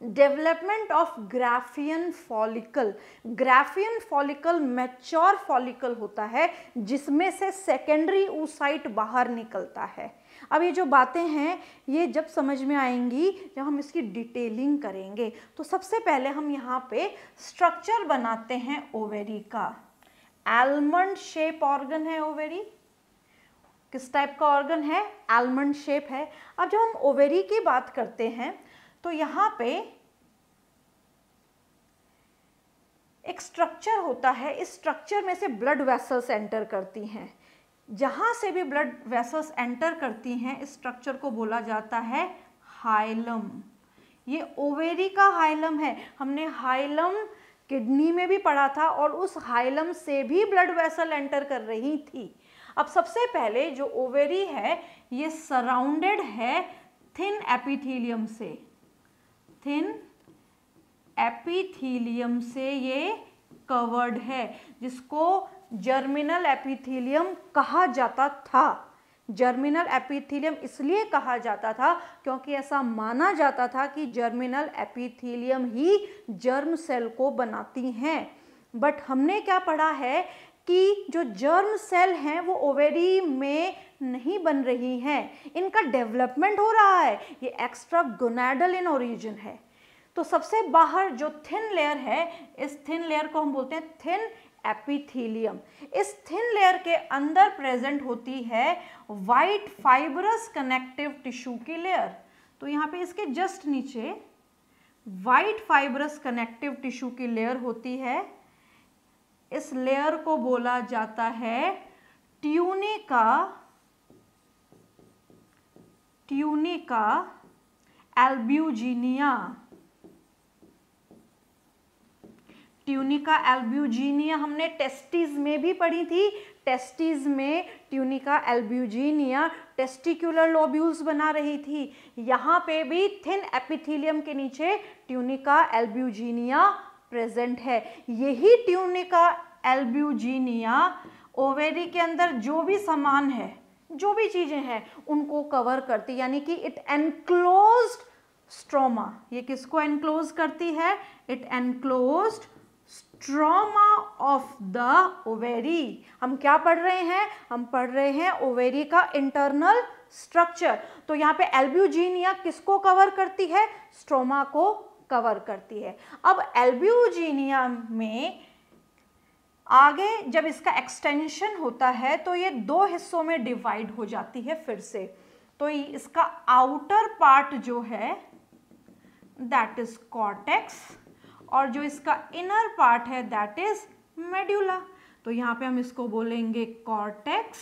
Development of Graafian follicle. Graafian follicle mature follicle होता है जिसमें से सेकेंडरी oocyte बाहर निकलता है। अब ये जो बातें हैं ये जब समझ में आएंगी जब हम इसकी डिटेलिंग करेंगे। तो सबसे पहले हम यहाँ पे स्ट्रक्चर बनाते हैं ओवेरी का। आलमंड शेप ऑर्गन है ओवेरी। किस टाइप का ऑर्गन है? आलमंड शेप है। अब जब हम ओवेरी की बात करते हैं तो यहाँ पे एक स्ट्रक्चर होता है, इस स्ट्रक्चर में से ब्लड वेसल्स एंटर करती हैं। जहाँ से भी ब्लड वेसल्स एंटर करती हैं इस स्ट्रक्चर को बोला जाता है हाइलम। ये ओवेरी का हाइलम है। हमने हाइलम किडनी में भी पढ़ा था और उस हाइलम से भी ब्लड वेसल एंटर कर रही थी। अब सबसे पहले जो ओवेरी है ये सराउंडेड है थिन एपिथेलियम से। थिन एपिथेलियम से ये कवर्ड है जिसको जर्मिनल एपिथेलियम कहा जाता था। जर्मिनल एपिथेलियम इसलिए कहा जाता था क्योंकि ऐसा माना जाता था कि जर्मिनल एपिथेलियम ही जर्म सेल को बनाती हैं। बट हमने क्या पढ़ा है कि जो जर्म सेल हैं वो ओवेरी में नहीं बन रही हैं, इनका डेवलपमेंट हो रहा है। ये एक्स्ट्रा गोनाडल इन ओरिजिन है। तो सबसे बाहर जो थिन लेयर है इस थिन लेयर को हम बोलते हैं थिन एपिथेलियम। इस थिन लेयर के अंदर प्रेजेंट होती है वाइट फाइब्रस कनेक्टिव टिश्यू की लेयर। तो यहाँ पे इसके जस्ट नीचे वाइट फाइब्रस कनेक्टिव टिश्यू की लेयर होती है। इस लेयर को बोला जाता है ट्यूनिका एल्ब्यूजिनिया। ट्यूनिका एल्ब्यूजिनिया हमने टेस्टिस में भी पढ़ी थी। टेस्टिस में ट्यूनिका एल्ब्यूजिनिया टेस्टिकुलर लोब्यूल्स बना रही थी। यहाँ पे भी थिन एपिथेलियम के नीचे ट्यूनिका एल्ब्यूजिनिया प्रेजेंट है। यही ट्यूनिका एल्ब्यूजिनिया ओवेरी के अंदर जो भी सामान है, जो भी चीजें हैं उनको कवर करती, यानी कि इट एनक्लोज्ड स्ट्रोमा। ये किसको एनक्लोज करती है? It enclosed stroma of the ovary. हम क्या पढ़ रहे हैं? हम पढ़ रहे हैं ओवेरी का इंटरनल स्ट्रक्चर। तो यहाँ पे एल्ब्यूजिनिया किसको कवर करती है? स्ट्रोमा को कवर करती है। अब एल्ब्यूजिनिया में आगे जब इसका एक्सटेंशन होता है तो ये दो हिस्सों में डिवाइड हो जाती है फिर से। तो इसका आउटर पार्ट जो है दैट इज कॉर्टेक्स और जो इसका इनर पार्ट है दैट इज मेड्यूला। तो यहाँ पे हम इसको बोलेंगे कॉर्टेक्स,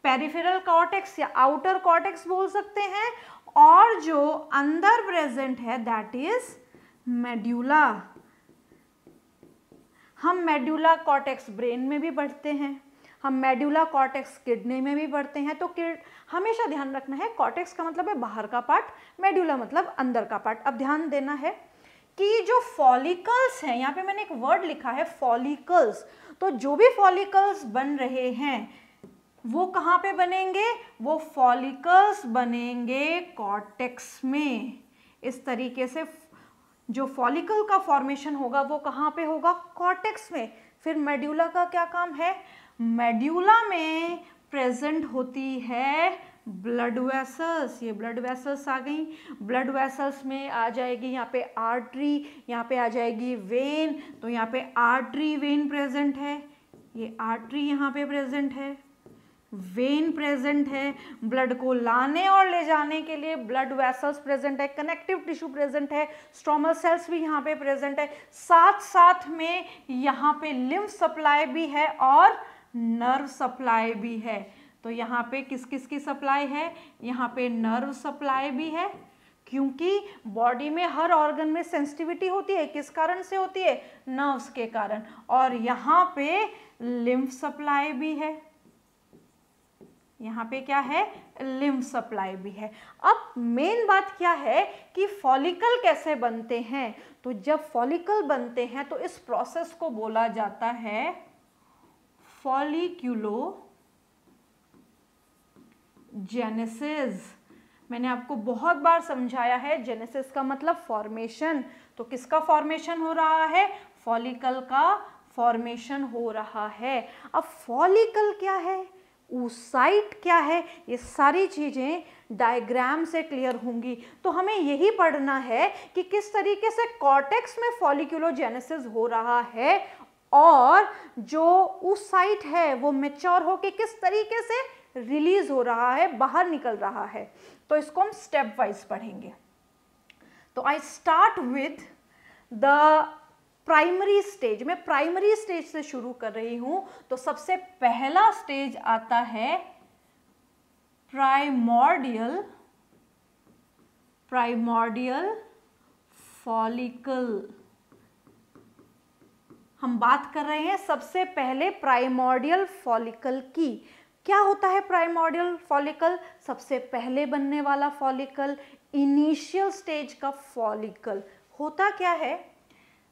पेरिफेरल कॉर्टेक्स या आउटर कॉर्टेक्स बोल सकते हैं, और जो अंदर प्रेजेंट है दैट इज मेड्यूला। हम मेड्यूला कॉर्टेक्स ब्रेन में भी पढ़ते हैं, हम मेड्यूला कॉर्टेक्स किडनी में भी पढ़ते हैं। तो हमेशा ध्यान रखना है कॉर्टेक्स का मतलब है बाहर का पार्ट, मेड्यूला मतलब अंदर का पार्ट। अब ध्यान देना है कि जो फॉलिकल्स हैं, यहाँ पे मैंने एक वर्ड लिखा है फॉलिकल्स। तो जो भी फॉलिकल्स बन रहे हैं वो कहाँ पे बनेंगे? वो फॉलिकल्स बनेंगे कॉर्टेक्स में। इस तरीके से जो फॉलिकल का फॉर्मेशन होगा वो कहाँ पे होगा? कॉर्टेक्स में। फिर मेड्यूला का क्या काम है? मेड्यूला में प्रेजेंट होती है ब्लड वेसल्स। ये ब्लड वेसल्स आ गई। ब्लड वेसल्स में आ जाएगी यहाँ पे आर्टरी, यहाँ पे आ जाएगी वेन। तो यहाँ पे आर्टरी वेन प्रेजेंट है, ये आर्टरी यहाँ पे प्रेजेंट है, वेन प्रेजेंट है। ब्लड को लाने और ले जाने के लिए ब्लड वेसल्स प्रेजेंट है, कनेक्टिव टिश्यू प्रेजेंट है, स्ट्रोमल सेल्स भी यहाँ पे प्रेजेंट है। साथ साथ में यहाँ पे लिम्फ सप्लाई भी है और नर्व सप्लाई भी है। तो यहाँ पे किस किस की सप्लाई है? यहाँ पे नर्व सप्लाई भी है, क्योंकि बॉडी में हर ऑर्गन में सेंसिटिविटी होती है। किस कारण से होती है? नर्व्स के कारण। और यहाँ पे लिम्फ सप्लाई भी है, यहाँ पे क्या है? लिम्फ सप्लाई भी है। अब मेन बात क्या है कि फॉलिकल कैसे बनते हैं? तो जब फॉलिकल बनते हैं तो इस प्रोसेस को बोला जाता है फॉलिक्यूलोजेनेसिस। मैंने आपको बहुत बार समझाया है, जेनेसिस का मतलब फॉर्मेशन। तो किसका फॉर्मेशन हो रहा है? फॉलिकल का फॉर्मेशन हो रहा है। अब फॉलिकल क्या है, oocyte क्या है, ये सारी चीजें डायग्राम से क्लियर होंगी। तो हमें यही पढ़ना है कि किस तरीके से कॉर्टेक्स में फॉलिक्यूलोजेनेसिस हो रहा है और जो oocyte है वो मैच्योर होके किस तरीके से रिलीज हो रहा है, बाहर निकल रहा है। तो इसको हम स्टेप वाइज पढ़ेंगे। तो I start with the primary stage. मैं प्राइमरी स्टेज से शुरू कर रही हूं। तो सबसे पहला स्टेज आता है प्राइमोर्डियल फॉलिकल। हम बात कर रहे हैं सबसे पहले प्राइमोर्डियल फॉलिकल की। क्या होता है प्राइमोर्डियल फॉलिकल? सबसे पहले बनने वाला फॉलिकल, इनिशियल स्टेज का फॉलिकल। होता क्या है,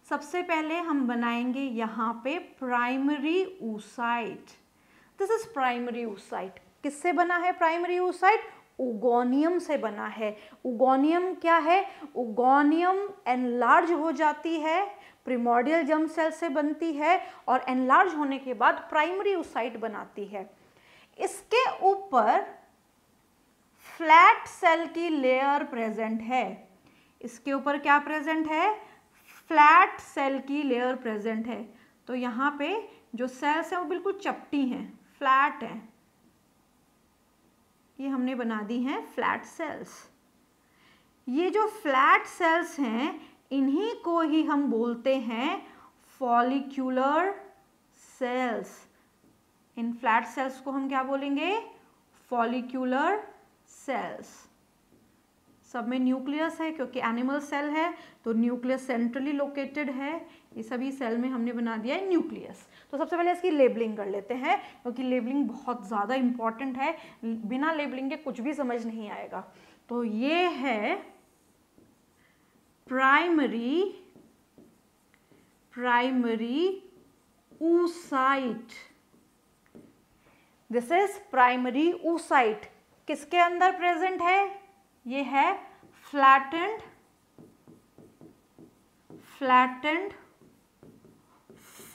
सबसे पहले हम बनाएंगे यहाँ पे primary oocyte। This is primary oocyte। किससे बना है प्राइमरी oocyte? ओगोनियम से बना है। ओगोनियम क्या है? ओगोनियम एनलार्ज हो जाती है, प्रिमोर्डियल जर्म सेल से बनती है और एनलार्ज होने के बाद प्राइमरी oocyte बनाती है। इसके ऊपर फ्लैट सेल की लेयर प्रेजेंट है। इसके ऊपर क्या प्रेजेंट है? फ्लैट सेल की लेयर प्रेजेंट है। तो यहाँ पे जो सेल्स हैं वो बिल्कुल चपटी हैं, फ्लैट हैं। ये हमने बना दी हैं फ्लैट सेल्स। ये जो फ्लैट सेल्स हैं इन्हीं को ही हम बोलते हैं फॉलिक्यूलर सेल्स। इन फ्लैट सेल्स को हम क्या बोलेंगे? Follicular cells. सब में न्यूक्लियस है क्योंकि एनिमल सेल है तो न्यूक्लियस सेंट्रली लोकेटेड है। ये सभी सेल में हमने बना दिया है न्यूक्लियस। तो सबसे पहले इसकी लेबलिंग कर लेते हैं क्योंकि लेबलिंग बहुत ज़्यादा इंपॉर्टेंट है, बिना लेबलिंग के कुछ भी समझ नहीं आएगा। तो ये है primary oocyte। This is primary oocyte। किसके अंदर प्रेजेंट है? ये है फ्लैटेंड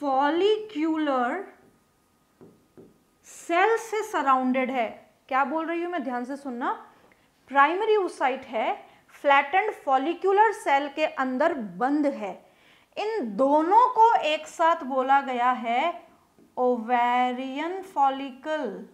फॉलिक्यूलर सेल से सराउंडेड है। क्या बोल रही हूं मैं, ध्यान से सुनना। प्राइमरी oocyte है, फ्लैटेंड फॉलिक्यूलर सेल के अंदर बंद है। इन दोनों को एक साथ बोला गया है ओवेरियन फॉलिकल।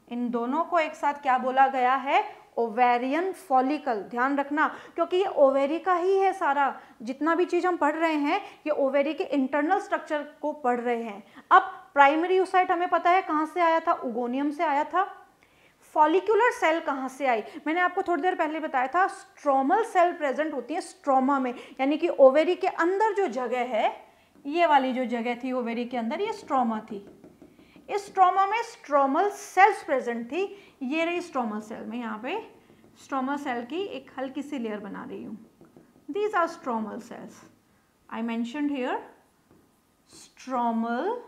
इन दोनों को एक साथ क्या बोला गया है? Ovarian follicle. ध्यान रखना क्योंकि ये ओवेरी का ही है सारा, जितना भी चीज हम पढ़ रहे हैं ये ओवेरी के इंटरनल स्ट्रक्चर को पढ़ रहे हैं। अब प्राइमरी oocyte हमें पता है कहां से आया था, ओगोनियम से आया था। फॉलिक्यूलर सेल कहां से आई? मैंने आपको थोड़ी देर पहले बताया था स्ट्रोमल सेल प्रेजेंट होती है स्ट्रोमा में, यानी कि ओवेरी के अंदर जो जगह है, ये वाली जो जगह थी ओवेरी के अंदर, ये स्ट्रोमा थी। इस स्ट्रोमा में स्ट्रोमल सेल्स प्रेजेंट थी। ये रही स्ट्रोमल सेल। में यहाँ पे स्ट्रोमल सेल की एक हल्की सी लेयर बना रही हूँ। These are stromal cells. I mentioned here stromal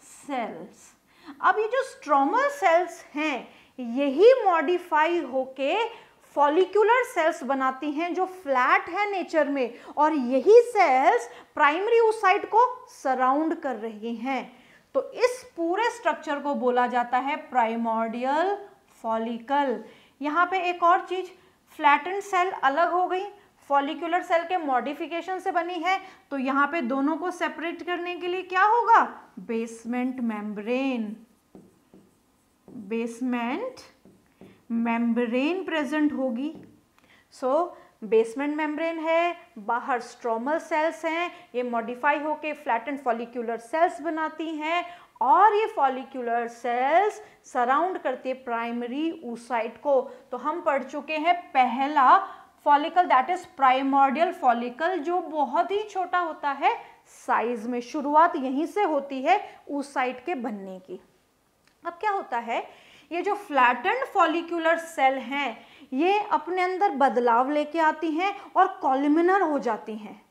cells. अब ये जो स्ट्रोमल सेल्स हैं यही मॉडिफाई होके फॉलिक्यूलर सेल्स बनाती हैं जो फ्लैट है नेचर में, और यही सेल्स प्राइमरी oocyte को सराउंड कर रही हैं। तो इस पूरे स्ट्रक्चर को बोला जाता है प्राइमोर्डियल फॉलिकल। यहाँ पे एक और चीज, फ्लैटेंड सेल अलग हो गई, फॉलिक्यूलर सेल के मॉडिफिकेशन से बनी है। तो यहाँ पे दोनों को सेपरेट करने के लिए क्या होगा? बेसमेंट मेम्ब्रेन प्रेजेंट होगी। सो बेसमेंट मेम्ब्रेन है, बाहर स्ट्रोमल सेल्स हैं, ये मॉडिफाई होके फ्लैटेंड फॉलिक्यूलर सेल्स बनाती हैं और ये फॉलिक्यूलर सेल्स सराउंड करती है प्राइमरी oocyte को। तो हम पढ़ चुके हैं पहला follicle, that is primordial follicle, जो बहुत ही छोटा होता है साइज में। शुरुआत यहीं से होती है oocyte के बनने की। अब क्या होता है, ये जो फ्लैटेंड फॉलिक्यूलर सेल हैं ये अपने अंदर बदलाव लेके आती हैं और कॉलमिनर हो जाती हैं।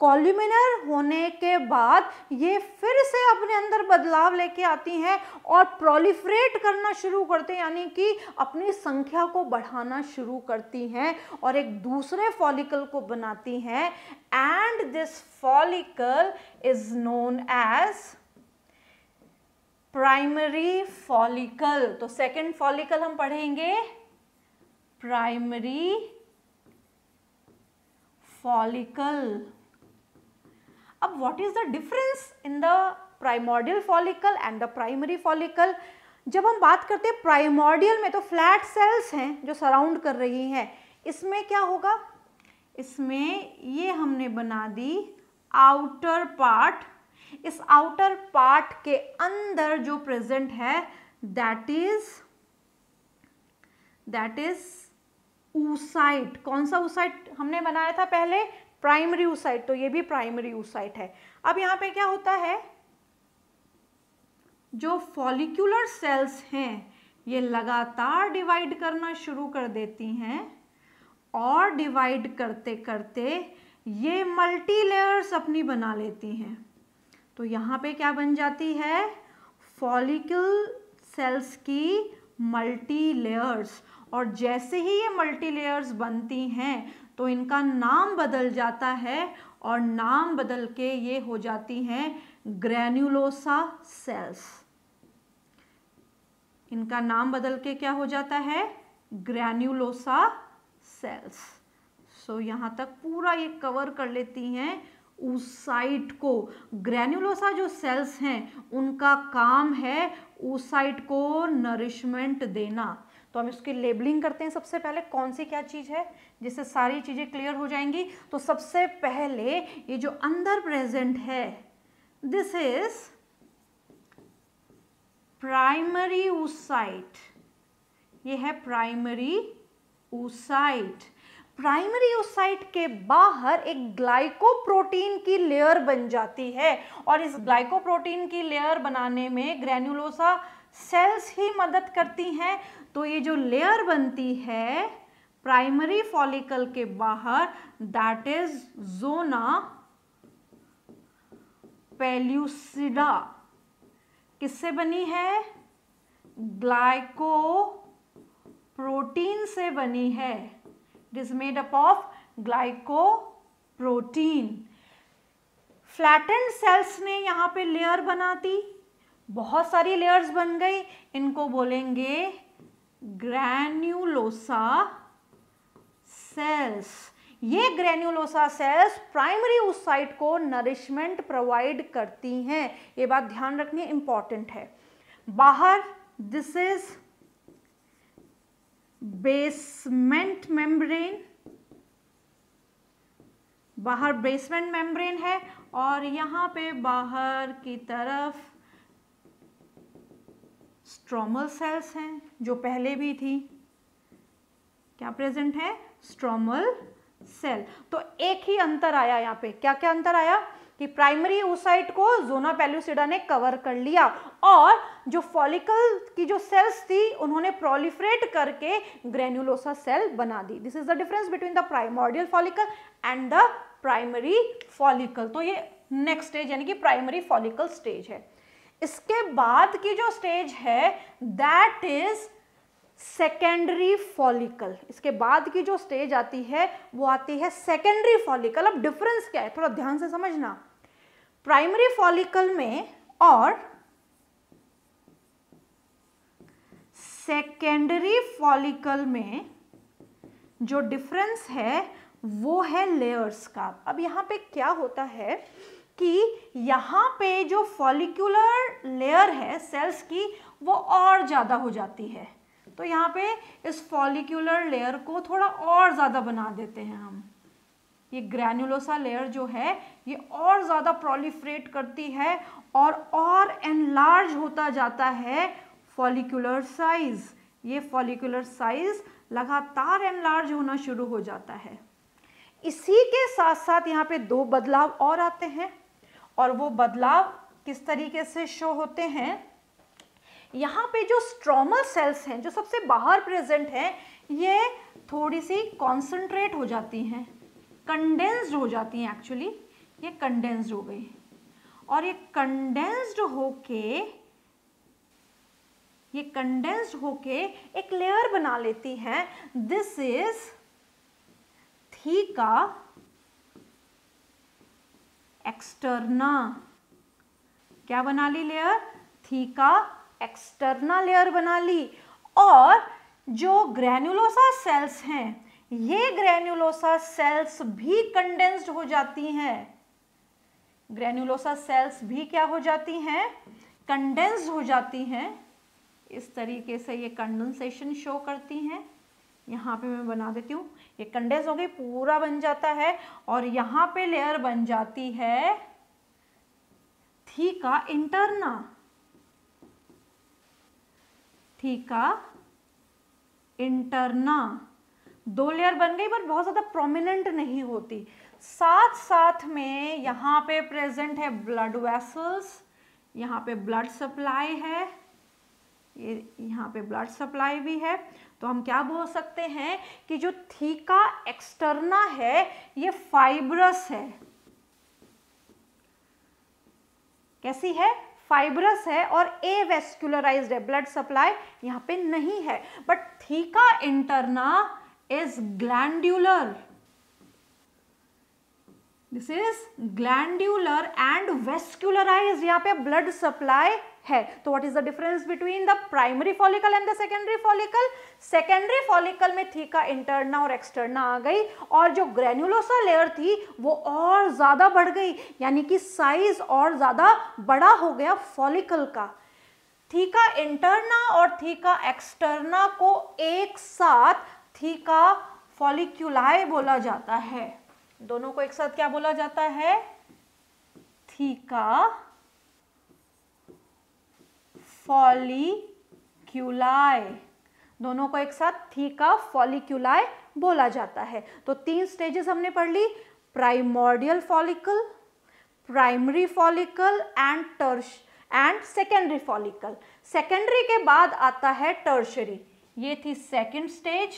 कॉल्यूमिनर होने के बाद ये फिर से अपने अंदर बदलाव लेके आती हैं और प्रोलिफरेट करना शुरू करते हैं, यानी कि अपनी संख्या को बढ़ाना शुरू करती हैं और एक दूसरे फॉलिकल को बनाती हैं, and this follicle is known as primary follicle. तो सेकेंड फॉलिकल हम पढ़ेंगे प्राइमरी फॉलिकल। अब what is the difference in the primordial follicle and the primary follicle? जब हम बात करते हैं प्राइमोर्डियल में तो फ्लैट सेल्स हैं जो सराउंड कर रही हैं, इसमें क्या होगा, इसमें ये हमने बना दी आउटर पार्ट, इस आउटर पार्ट के अंदर जो प्रेजेंट है दैट इज oocyte। कौन सा oocyte हमने बनाया था पहले? प्राइमरी oocyte, तो ये भी प्राइमरी oocyte है। अब यहाँ पे क्या होता है, जो फॉलिक्यूलर सेल्स हैं ये लगातार डिवाइड करना शुरू कर देती हैं और डिवाइड करते करते ये मल्टी लेयर्स अपनी बना लेती हैं। तो यहाँ पे क्या बन जाती है, फॉलिक्यूल सेल्स की मल्टी लेयर्स, और जैसे ही ये मल्टी लेयर्स बनती हैं तो इनका नाम बदल जाता है और नाम बदल के ये हो जाती हैं ग्रैन्युलोसा सेल्स। इनका नाम बदल के क्या हो जाता है, ग्रैन्युलोसा सेल्स। सो यहाँ तक पूरा ये कवर कर लेती हैं oocyte को। ग्रैन्युलोसा जो सेल्स हैं उनका काम है oocyte को नरिशमेंट देना। तो हम इसकी लेबलिंग करते हैं। सबसे पहले कौन सी क्या चीज़ है, जिससे सारी चीज़ें क्लियर हो जाएंगी। तो सबसे पहले ये जो अंदर प्रेजेंट है दिस इज प्राइमरी oocyte, ये है प्राइमरी oocyte। प्राइमरी oocyte के बाहर एक ग्लाइकोप्रोटीन की लेयर बन जाती है और इस ग्लाइकोप्रोटीन की लेयर बनाने में ग्रैन्युलोसा सेल्स ही मदद करती हैं। तो ये जो लेयर बनती है प्राइमरी फॉलिकल के बाहर दैट इज जोना पेल्यूसिडा। किससे बनी है, ग्लाइकोप्रोटीन से बनी है। It is made up of glycoprotein. Flattened cells ने यहाँ पे लेयर बना दी, बहुत सारी लेयर्स बन गई, इनको बोलेंगे ग्रैन्युलोसा सेल्स। ये ग्रैन्युलोसा सेल्स प्राइमरी oocyte को नरिशमेंट प्रोवाइड करती हैं। ये बात ध्यान रखनी इंपॉर्टेंट है। बाहर दिस इज बेसमेंट मेम्ब्रेन, बाहर बेसमेंट मेम्ब्रेन है और यहाँ पे बाहर की तरफ स्ट्रोमल सेल्स हैं जो पहले भी थी। क्या प्रेजेंट है, स्ट्रोमल सेल। तो एक ही अंतर आया यहाँ पे, क्या क्या अंतर आया कि प्राइमरी oocyte को जोना पेल्यूसिडा ने कवर कर लिया और जो फॉलिकल की जो सेल्स थी उन्होंने प्रोलिफरेट करके ग्रैन्युलोसा सेल बना दी। This is the difference between the primordial follicle and the primary follicle. तो ये नेक्स्ट स्टेज यानी कि प्राइमरी फॉलिकल स्टेज है। इसके बाद की जो स्टेज है दैट इज सेकेंडरी फॉलिकल। इसके बाद की जो स्टेज आती है वो आती है सेकेंडरी फॉलिकल। अब डिफरेंस क्या है थोड़ा ध्यान से समझना। प्राइमरी फॉलिकल में और सेकेंडरी फॉलिकल में जो डिफरेंस है वो है लेयर्स का। अब यहाँ पे क्या होता है कि यहाँ पे जो फॉलिक्यूलर लेयर है सेल्स की वो और ज़्यादा हो जाती है। तो यहाँ पे इस फॉलिक्यूलर लेयर को थोड़ा और ज़्यादा बना देते हैं हम। ये ग्रैन्युलोसा लेयर जो है ये और ज़्यादा प्रोलिफरेट करती है और एनलार्ज होता जाता है फॉलिक्यूलर साइज। ये फॉलिक्यूलर साइज लगातार एनलार्ज होना शुरू हो जाता है। इसी के साथ साथ यहाँ पे दो बदलाव और आते हैं और वो बदलाव किस तरीके से शो होते हैं। यहाँ पे जो स्ट्रोमल सेल्स हैं जो सबसे बाहर प्रेजेंट हैं ये थोड़ी सी कॉन्सेंट्रेट हो जाती हैं, कंडेंस्ड हो जाती हैं एक्चुअली। ये कंडेंस्ड हो गई और ये कंडेंस्ड होके एक लेयर बना लेती है। This is theca externa. क्या बना ली लेयर? थीका एक्सटर्ना लेयर बना ली। और जो ग्रैन्युलोसा सेल्स हैं, ये ग्रैन्युलोसा सेल्स भी कंडेंस्ड हो जाती हैं। ग्रैन्युलोसा सेल्स भी क्या हो जाती हैं? कंडेंस्ड हो जाती हैं। इस तरीके से ये कंडेंसेशन शो करती हैं। यहाँ पे मैं बना देती हूँ, ये कंडेंस हो गई, पूरा बन जाता है और यहाँ पे लेयर बन जाती है theca interna. Theca interna 2 layer बन गई, पर बहुत ज्यादा प्रोमिनेंट नहीं होती। साथ साथ में यहाँ पे प्रेजेंट है ब्लड वेसल्स, यहाँ पे ब्लड सप्लाई है, ये यहाँ पे ब्लड सप्लाई भी है। तो हम क्या बोल सकते हैं कि जो थीका एक्सटर्ना है ये फाइब्रस है। कैसी है? फाइब्रस है और एवेस्कुलराइज्ड है, ब्लड सप्लाई यहाँ पे नहीं है। But theca interna is glandular. This is glandular and vascularised, यहाँ पे ब्लड सप्लाई है। तो what is the difference between the primary follicle and the secondary follicle? Secondary follicle में थीका इंटरना और एक्सटर्ना आ गई और जो ग्रैन्युलोसा लेयर थी वो और ज्यादा बढ़ गई, यानी कि साइज और ज्यादा बड़ा हो गया फॉलिकल का। थीका इंटरना और थीका एक्सटर्ना को एक साथ थीका फॉलिक्यूलाई बोला जाता है। दोनों को एक साथ क्या बोला जाता है? थीका फॉलिक्यूलाई। दोनों को एक साथ थीका फॉलिक्यूलाई बोला जाता है। तो 3 स्टेजेस हमने पढ़ ली, primordial follicle, primary follicle and secondary follicle. Secondary के बाद आता है टर्शरी। ये थी सेकेंड स्टेज,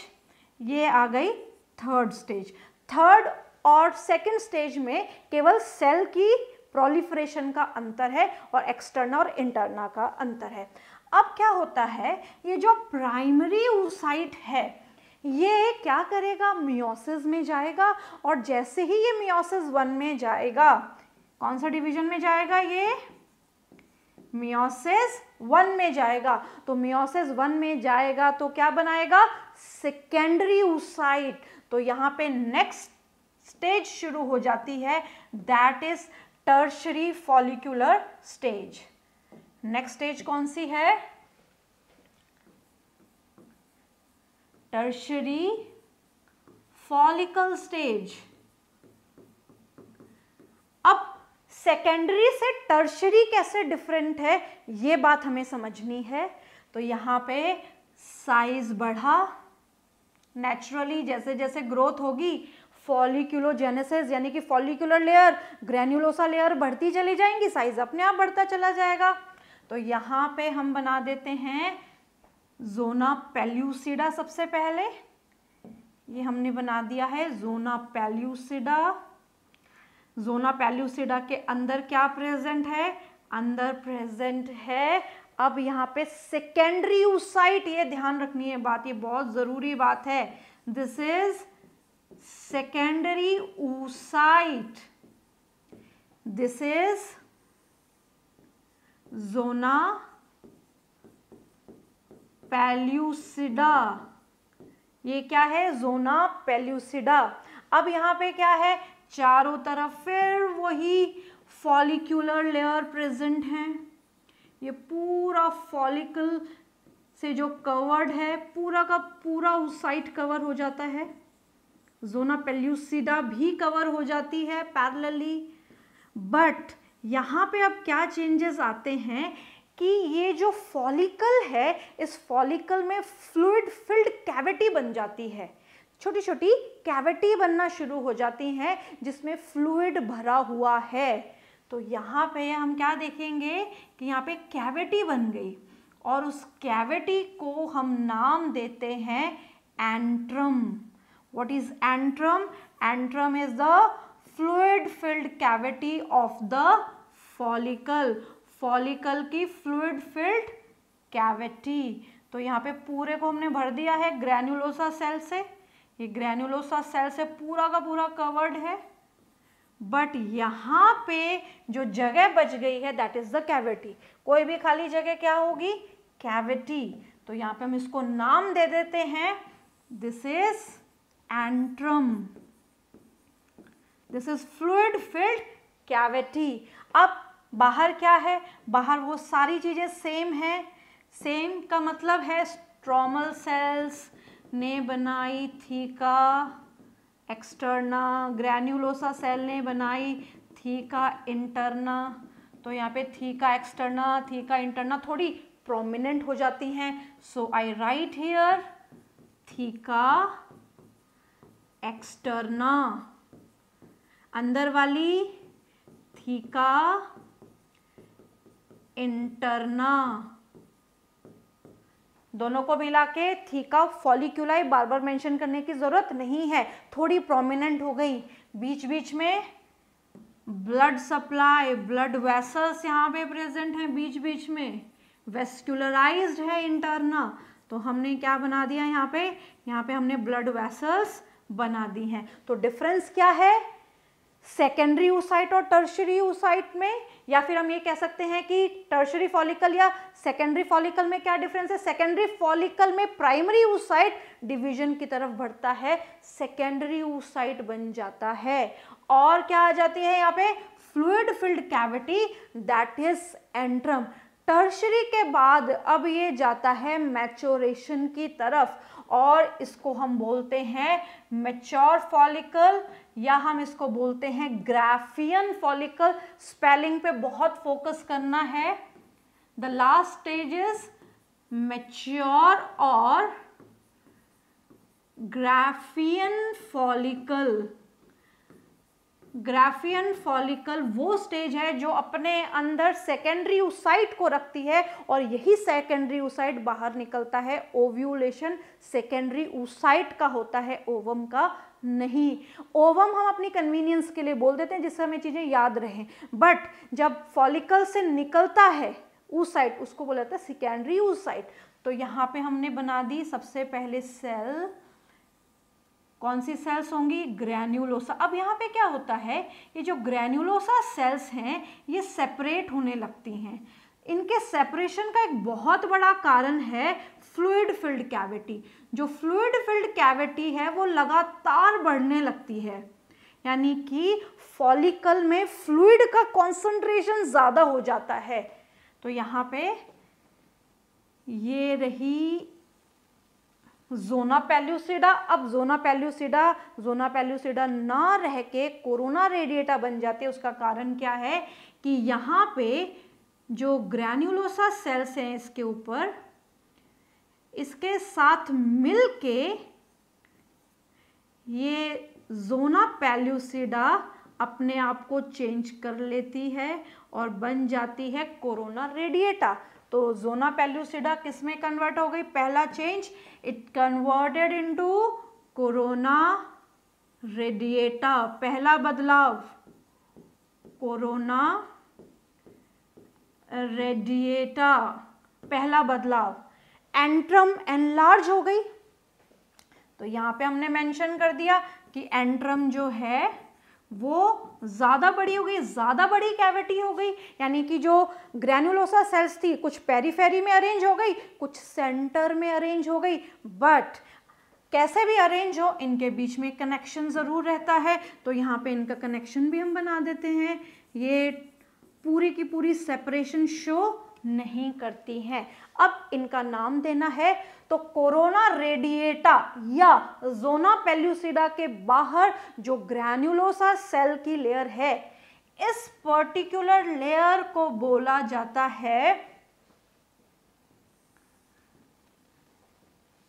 ये आ गई थर्ड स्टेज। थर्ड और सेकेंड स्टेज में केवल सेल की प्रोलिफरेशन का अंतर है और एक्सटर्ना और इंटरना का अंतर है। अब क्या होता है, ये जो प्राइमरी oocyte है ये क्या करेगा? मियोसिस में जाएगा और जैसे ही ये मियोसिस 1 में जाएगा, कौन सा डिवीजन में जाएगा? ये मियोसिस 1 में जाएगा। तो मियोसिस 1 में जाएगा तो क्या बनाएगा? Secondary oocyte। तो यहाँ पे नेक्स्ट स्टेज शुरू हो जाती है, that is tertiary follicular stage. Next stage कौन सी है? Tertiary follicle stage. अब सेकेंडरी से टर्शरी कैसे डिफरेंट है ये बात हमें समझनी है। तो यहाँ पे साइज बढ़ा, नेचुरली जैसे जैसे ग्रोथ होगी फॉलिक्यूलोजेनेसिस यानी कि फॉलिक्यूलर लेयर, ग्रैन्युलोसा लेयर बढ़ती चली जाएंगी, साइज अपने आप बढ़ता चला जाएगा। तो यहाँ पे हम बना देते हैं जोना पेल्यूसिडा। सबसे पहले ये हमने बना दिया है जोना पेल्यूसिडा। जोना पेल्यूसिडा के अंदर क्या प्रेजेंट है? अंदर प्रेजेंट है अब यहाँ पे सेकेंडरी oocyte। ये ध्यान रखनी है बात, ये बहुत जरूरी बात है। This is secondary oocyte. This is zona pellucida. ये क्या है? zona pellucida। अब यहाँ पे क्या है? चारों तरफ फिर वही फॉलिक्यूलर लेयर प्रेजेंट है। ये पूरा फॉलिकल से जो कवर्ड है पूरा का पूरा oocyte कवर हो जाता है। जोना पेल्यूसिडा भी कवर हो जाती है पैरेलली। बट यहाँ पे अब क्या चेंजेस आते हैं कि ये जो फॉलिकल है इस फॉलिकल में फ्लूइड फिल्ड कैविटी बन जाती है। छोटी छोटी कैविटी बनना शुरू हो जाती हैं जिसमें फ्लूइड भरा हुआ है। तो यहाँ पे हम क्या देखेंगे कि यहाँ पे कैविटी बन गई और उस कैविटी को हम नाम देते हैं antrum. What is antrum? Antrum is the fluid filled cavity of the follicle, follicle की फ्लूइड फिल्ड कैविटी। तो यहाँ पे पूरे को हमने भर दिया है ग्रैन्युलोसा सेल से, ये ग्रैन्युलोसा सेल से पूरा का पूरा कवर्ड है, बट यहाँ पे जो जगह बच गई है दैट इज द कैविटी। कोई भी खाली जगह क्या होगी, कैविटी। तो यहाँ पे हम इसको नाम दे देते हैं, this is antrum, this is fluid filled cavity. अब बाहर क्या है, बाहर वो सारी चीजें सेम है, सेम का मतलब है स्ट्रोमल सेल्स ने बनाई थीका एक्सटर्ना, ग्रैन्युलोसा सेल ने बनाई थीका इंटरना। तो यहाँ पे थीका एक्सटर्ना, थीका इंटरना थोड़ी प्रोमिनेंट हो जाती हैं, सो आई राइट हियर थीका एक्सटर्ना। अंदर वाली थीका इंटरना, दोनों को मिला के थीका फॉलिक्यूलाई बार बार मेंशन करने की जरूरत नहीं है, थोड़ी प्रोमिनेंट हो गई। बीच बीच में ब्लड सप्लाई, ब्लड वेसल्स यहाँ पे प्रेजेंट हैं बीच बीच में, वेस्कुलराइज्ड है इंटरना। तो हमने क्या बना दिया यहाँ पे हमने ब्लड वेसल्स बना दी हैं। तो डिफरेंस क्या है सेकेंडरी oocyte और टर्शियरी oocyte में, या फिर हम ये कह सकते हैं कि टर्शियरी फॉलिकल या सेकेंडरी फॉलिकल में क्या डिफरेंस है। सेकेंडरी फॉलिकल में प्राइमरी oocyte डिवीजन की तरफ बढ़ता है, सेकेंडरी oocyte बन जाता है, और क्या आ जाती है यहाँ पे fluid filled cavity that is antrum. Tertiary के बाद अब ये जाता है मैच्योरेशन की तरफ, और इसको हम बोलते हैं मैच्योर फॉलिकल, या हम इसको बोलते हैं ग्राफियन फॉलिकल। स्पेलिंग पे बहुत फोकस करना है। The last stage is mature और ग्राफियन फॉलिकल। ग्राफियन फॉलिकल वो स्टेज है जो अपने अंदर सेकेंडरी oocyte को रखती है, और यही सेकेंडरी oocyte बाहर निकलता है। ओव्यूलेशन सेकेंडरी oocyte का होता है, ओवम का नहीं। ओवम हम अपनी कन्वीनियंस के लिए बोल देते हैं जिससे हमें चीजें याद रहें, बट जब फॉलिकल से निकलता है oocyte उसको बोला जाता है सेकेंडरी oocyte। तो यहाँ पे हमने बना दी सबसे पहले सेल, कौन सी सेल्स होंगी, ग्रैन्युलोसा। अब यहाँ पे क्या होता है, ये जो ग्रैन्युलोसा सेल्स हैं ये सेपरेट होने लगती हैं। इनके सेपरेशन का एक बहुत बड़ा कारण है फ्लूइड फिल्ड कैविटी। जो फ्लूइड फिल्ड कैविटी है वो लगातार बढ़ने लगती है, यानी कि फॉलिकल में फ्लूइड का कॉन्सेंट्रेशन ज्यादा हो जाता है। तो यहाँ पे ये रही जोना पेल्यूसिडा। अब जोना पेल्यूसिडा ना रह के कोरोना रेडिएटा बन जाते। उसका कारण क्या है कि यहाँ पे जो ग्रैन्युलोसा सेल्स हैं इसके ऊपर, इसके साथ मिलके ये जोना पेल्यूसिडा अपने आप को चेंज कर लेती है और बन जाती है कोरोना रेडिएटा। तो जोना पेल्यूसिडा किस में कन्वर्ट हो गई, पहला change it converted into corona radiata, पहला बदलाव कोरोना रेडिएटा, पहला बदलाव। एंट्रम एनलार्ज हो गई, तो यहाँ पे हमने मेंशन कर दिया कि एंट्रम जो है वो ज्यादा बड़ी हो गई, ज्यादा बड़ी कैविटी हो गई, यानी कि जो ग्रैन्युलोसा सेल्स थी कुछ पेरिफेरी में अरेंज हो गई, कुछ सेंटर में अरेंज हो गई, बट कैसे भी अरेंज हो इनके बीच में कनेक्शन जरूर रहता है। तो यहाँ पे इनका कनेक्शन भी हम बना देते हैं। ये पूरी की पूरी सेपरेशन शो नहीं करती हैं। अब इनका नाम देना है तो कोरोना रेडिएटा या जोना पेल्यूसिडा के बाहर जो ग्रैन्युलोसा सेल की लेयर है, इस पर्टिकुलर लेयर को बोला जाता है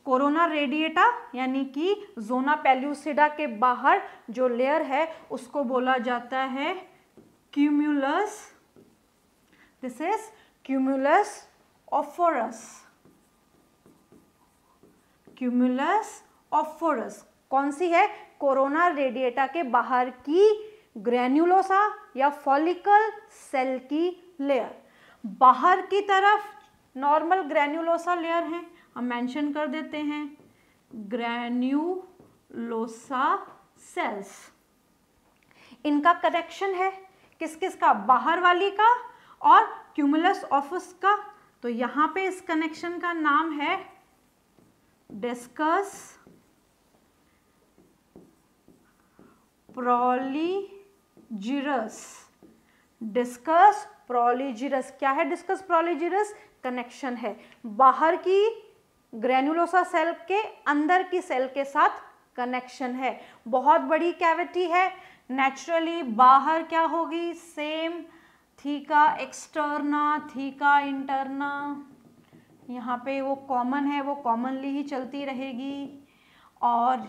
कोरोना रेडिएटा, यानी कि जोना पेल्यूसिडा के बाहर जो लेयर है उसको बोला जाता है cumulus. This is cumulus oophorus. Cumulus oophorus कौन सी है, कोरोना रेडिएटा के बाहर की ग्रेन्युलोसा या फॉलिकल सेल की लेयर। बाहर की तरफ नॉर्मल ग्रेन्युलोसा लेयर है, हम मेंशन कर देते हैं ग्रेन्युलोसा सेल्स। इनका कनेक्शन है किस किस का, बाहर वाली का और क्यूमुलस ऑफिस का। तो यहाँ पे इस कनेक्शन का नाम है डिस्कस प्रोलीजिरस। डिस्कस प्रोलीजिरस क्या है? डिस्कस प्रोलीजिरस कनेक्शन है बाहर की ग्रेन्युलोसा सेल के अंदर की सेल के साथ कनेक्शन है। बहुत बड़ी कैविटी है, नेचुरली बाहर क्या होगी, same theca externa theca interna, यहाँ पे वो कॉमन है, वो कॉमनली ही चलती रहेगी। और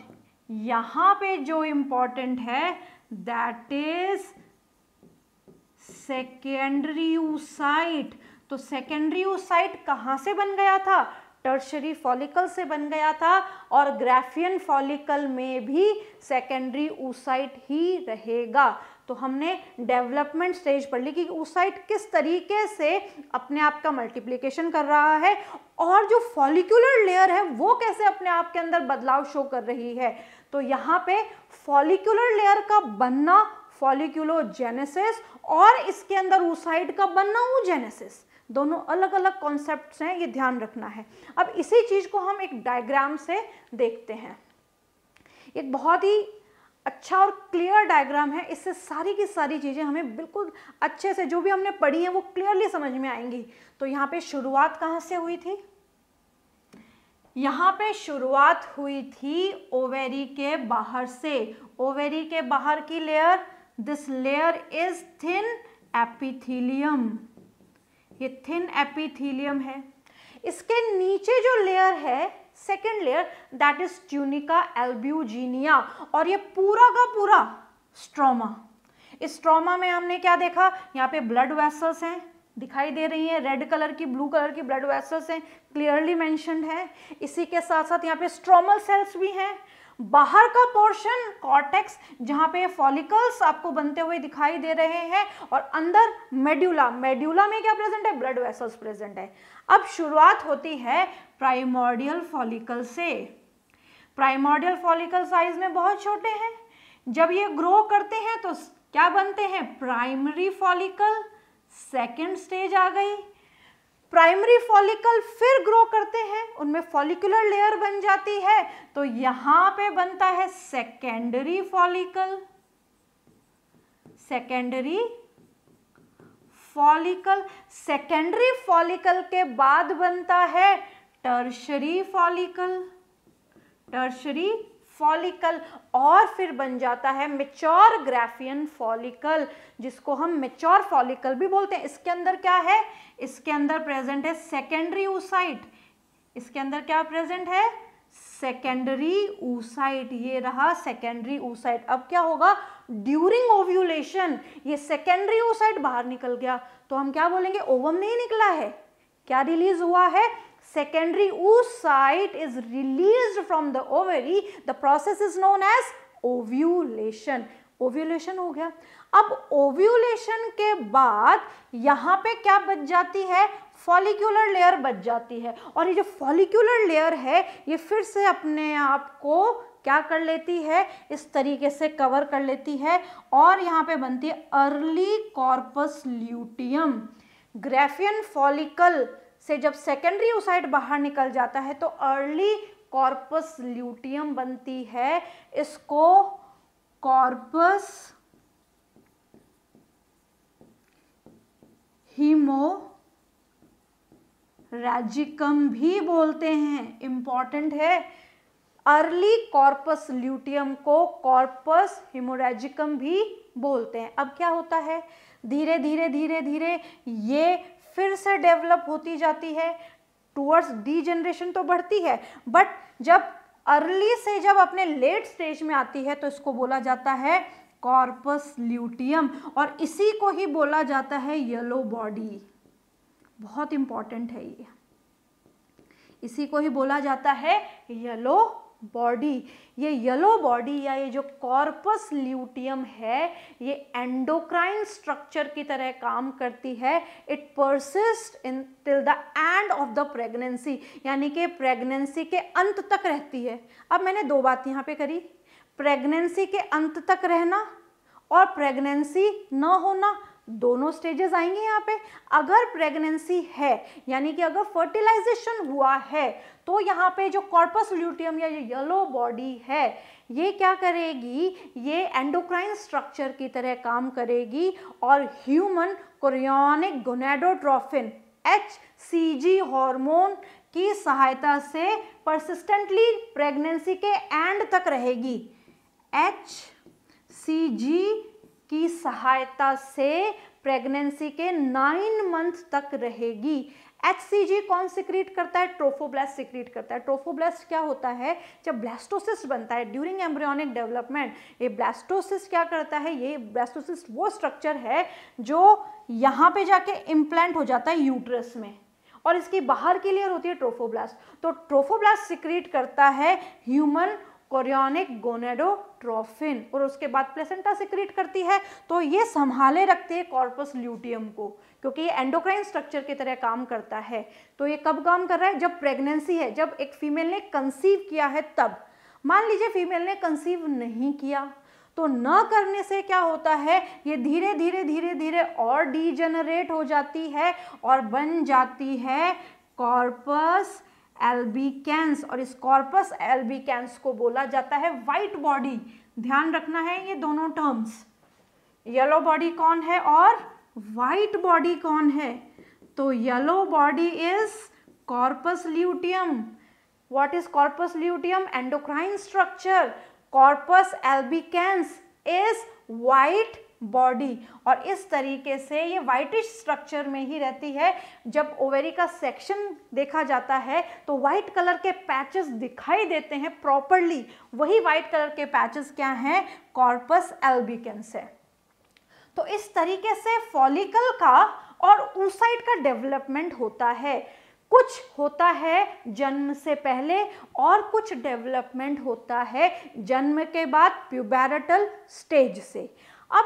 यहाँ पे जो इम्पोर्टेंट है दैट इज सेकेंडरी oocyte। तो सेकेंडरी oocyte कहाँ से बन गया था? टर्शरी फॉलिकल से बन गया था, और ग्राफियन फॉलिकल में भी सेकेंडरी oocyte ही रहेगा। तो हमने डेवलपमेंट स्टेज पढ़ ली कि oocyte किस तरीके से अपने आप का मल्टीप्लिकेशन कर रहा है, और जो फॉलिक्यूलर लेयर है वो कैसे अपने आप के अंदर बदलाव शो कर रही है। तो यहाँ पे फॉलिक्यूलर लेयर का बनना फॉलिक्यूलोजेनेसिस और इसके अंदर oocyte का बनना oogenesis, दोनों अलग अलग कॉन्सेप्ट्स हैं, ये ध्यान रखना है। अब इसी चीज को हम एक डायग्राम से देखते हैं। एक बहुत ही अच्छा और क्लियर डायग्राम है, इससे सारी की सारी चीजें हमें बिल्कुल अच्छे से जो भी हमने पढ़ी है वो क्लियरली समझ में आएंगी। तो यहाँ पे शुरुआत कहाँ से हुई थी? यहाँ पे शुरुआत हुई थी ओवेरी के बाहर से। ओवेरी के बाहर की layer, this layer is thin epithelium, ये थिन एपिथेलियम है। इसके नीचे जो लेयर है second layer that is tunica albuginea, और ये पूरा का पूरा स्ट्रोमा। इस स्ट्रोमा में हमने क्या देखा? यहाँ पे ब्लड वेसल्स हैं, दिखाई दे रही है, रेड कलर की ब्लू कलर की ब्लड वेसल्स हैं, क्लियरली मेंशन्ड है। इसी के साथ साथ यहाँ पे स्ट्रोमल सेल्स भी हैं। बाहर का पोर्शन कॉर्टेक्स जहाँ पे फॉलिकल्स आपको बनते हुए दिखाई दे रहे हैं, और अंदर मेड्यूला, मेड्यूला में क्या प्रेजेंट है? ब्लड वेसल्स प्रेजेंट है। अब शुरुआत होती है प्राइमोर्डियल फॉलिकल से। प्राइमोर्डियल फॉलिकल साइज में बहुत छोटे हैं, जब ये ग्रो करते हैं तो क्या बनते हैं? प्राइमरी फॉलिकल, सेकेंड स्टेज आ गई। प्राइमरी फॉलिकल फिर ग्रो करते हैं, उनमें फॉलिकुलर लेयर बन जाती है, तो यहां पे बनता है secondary follicle. Secondary follicle, secondary follicle के बाद बनता है टर्शरी फॉलिकल, टर्शरी फॉलिकल, और फिर बन जाता है मैच्योर ग्राफियन फॉलिकल, जिसको हम मैच्योर फॉलिकल भी बोलते हैं। इसके अंदर क्या है? इसके अंदर प्रेजेंट है सेकेंडरी oocyte। इसके अंदर क्या प्रेजेंट है? Secondary oocyte। ये रहा सेकेंडरी oocyte। अब क्या होगा? ड्यूरिंग ओव्यूलेशन ये सेकेंडरी oocyte बाहर निकल गया, तो हम क्या बोलेंगे? ओवम नहीं निकला है, क्या रिलीज हुआ है? Secondary oocyte is released from the ovary. The process is known as ovulation. Ovulation हो गया। अब ovulation के बाद यहाँ पे क्या बच जाती है? फॉलिक्यूलर लेयर बच जाती है, और ये जो फॉलिक्यूलर लेयर है ये फिर से अपने आप को क्या कर लेती है? इस तरीके से कवर कर लेती है, और यहाँ पे बनती है early corpus luteum. Graafian follicle से जब सेकेंडरी oocyte बाहर निकल जाता है तो अर्ली कॉर्पस ल्यूटियम बनती है। इसको कॉर्पस हीमोरैजिकम भी बोलते हैं, इंपॉर्टेंट है। अर्ली कॉर्पस ल्यूटियम को कॉर्पस हीमोरैजिकम भी बोलते हैं। अब क्या होता है? धीरे धीरे धीरे धीरे ये फिर से डेवलप होती जाती है, टूवर्ड्स डीजनरेशन तो बढ़ती है, बट जब अर्ली से जब अपने लेट स्टेज में आती है तो इसको बोला जाता है कॉर्पस ल्यूटियम, और इसी को ही बोला जाता है येलो बॉडी। बहुत इंपॉर्टेंट है ये, इसी को ही बोला जाता है येलो बॉडी, ये येलो बॉडी या ये जो कॉर्पस ल्यूटियम है ये एंडोक्राइन स्ट्रक्चर की तरह काम करती है। It persist in till the end of the pregnancy, यानी कि प्रेगनेंसी के अंत तक रहती है। अब मैंने दो बात यहाँ पे करी, प्रेगनेंसी के अंत तक रहना और प्रेगनेंसी न होना, दोनों स्टेजेस आएंगे यहाँ पे। अगर प्रेगनेंसी है यानी कि अगर फर्टिलाइजेशन हुआ है तो यहाँ पे जो कॉर्पस ल्यूटियम या येलो बॉडी है ये क्या करेगी, ये एंडोक्राइन स्ट्रक्चर की तरह काम करेगी और human chorionic gonadotrophin HCG hormone की सहायता से परसिस्टेंटली प्रेगनेंसी के एंड तक रहेगी। HCG की सहायता से प्रेगनेंसी के 9 मंथ तक रहेगी। HCG कौन सिक्रीट करता है, ट्रोफोब्लास्ट सिक्रीट करता है। ट्रोफोब्लास्ट क्या होता है, जब ब्लास्टोसिस्ट बनता है ड्यूरिंग एम्ब्रियोनिक डेवलपमेंट, ये ब्लास्टोसिस्ट क्या करता है, ये ब्लास्टोसिस्ट वो स्ट्रक्चर है जो यहाँ पे जाके इम्प्लांट हो जाता है यूट्रस में और इसकी बाहर की लेयर होती है ट्रोफोब्लास्ट। तो ट्रोफोब्लास्ट सिक्रीट करता है ह्यूमन कोरियोनिक गोनेडोट्रोफिन और उसके बाद प्लेसेंटा सिक्रीट करती है। तो ये संभाले रखते हैं कॉर्पस ल्यूटियम को क्योंकि ये एंडोक्राइन स्ट्रक्चर की तरह काम करता है। तो ये कब काम कर रहा है, जब प्रेगनेंसी है, जब एक फीमेल ने कंसीव किया है तब। मान लीजिए फीमेल ने कंसीव नहीं किया तो न करने से क्या होता है, ये धीरे धीरे धीरे धीरे और डीजेनरेट हो जाती है और बन जाती है कॉर्पस एल्बिकेंस और इस कॉर्पस एल्बिकेंस को बोला जाता है व्हाइट बॉडी। ध्यान रखना है ये दोनों टर्म्स, येलो बॉडी कौन है और व्हाइट बॉडी कौन है। तो yellow body is corpus luteum. What is corpus luteum, endocrine structure. Corpus albicans is white body और इस तरीके से ये व्हाइटिश स्ट्रक्चर में ही रहती है। जब ओवेरी का सेक्शन देखा जाता है तो व्हाइट कलर के पैचेस दिखाई देते हैं प्रॉपरली, वही व्हाइट कलर के पैचेस क्या हैं, कॉर्पस एल्बिकेंस है। तो इस तरीके से फॉलिकल का और oocyte का डेवलपमेंट होता है। कुछ होता है जन्म से पहले और कुछ डेवलपमेंट होता है जन्म के बाद प्यूबेरटल स्टेज से। अब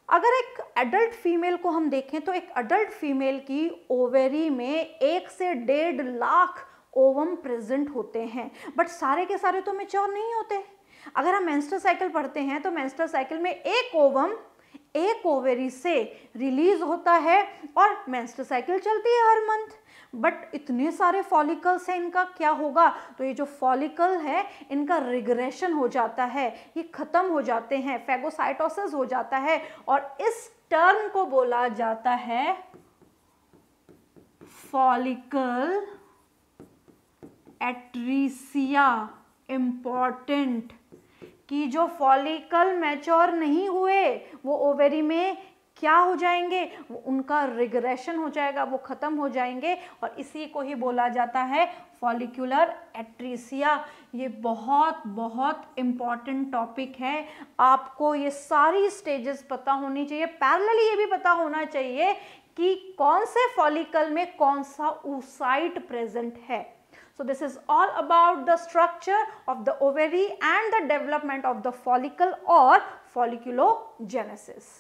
अगर एक एडल्ट फीमेल को हम देखें तो एक एडल्ट फीमेल की ओवेरी में 1 से 1.5 लाख ओवम प्रेजेंट होते हैं, बट सारे के सारे तो मैच्योर नहीं होते। अगर हम मेंस्ट्रुअल साइकिल पढ़ते हैं तो मेंस्ट्रुअल साइकिल में एक ओवम एक ओवेरी से रिलीज होता है और मेंस्ट्रुअल साइकिल चलती है हर मंथ। बट इतने सारे फॉलिकल्स हैं, इनका क्या होगा, तो ये जो फॉलिकल है इनका रिग्रेशन हो जाता है, ये खत्म हो जाते हैं, फेगोसाइटोसिस हो जाता है और इस टर्म को बोला जाता है फॉलिकल एट्रीसिया। इंपॉर्टेंट कि जो फॉलिकल मैच्योर नहीं हुए वो ओवेरी में क्या हो जाएंगे, वो उनका रिग्रेशन हो जाएगा, वो खत्म हो जाएंगे और इसी को ही बोला जाता है फॉलिकुलर एट्रीसिया। ये बहुत बहुत इम्पॉर्टेंट टॉपिक है, आपको ये सारी स्टेजेस पता होनी चाहिए। पैरेलली ये भी पता होना चाहिए कि कौन से फॉलिकल में कौन सा oocyte प्रेजेंट है। So this is all about the structure of the ovary and the development of the follicle or folliculogenesis.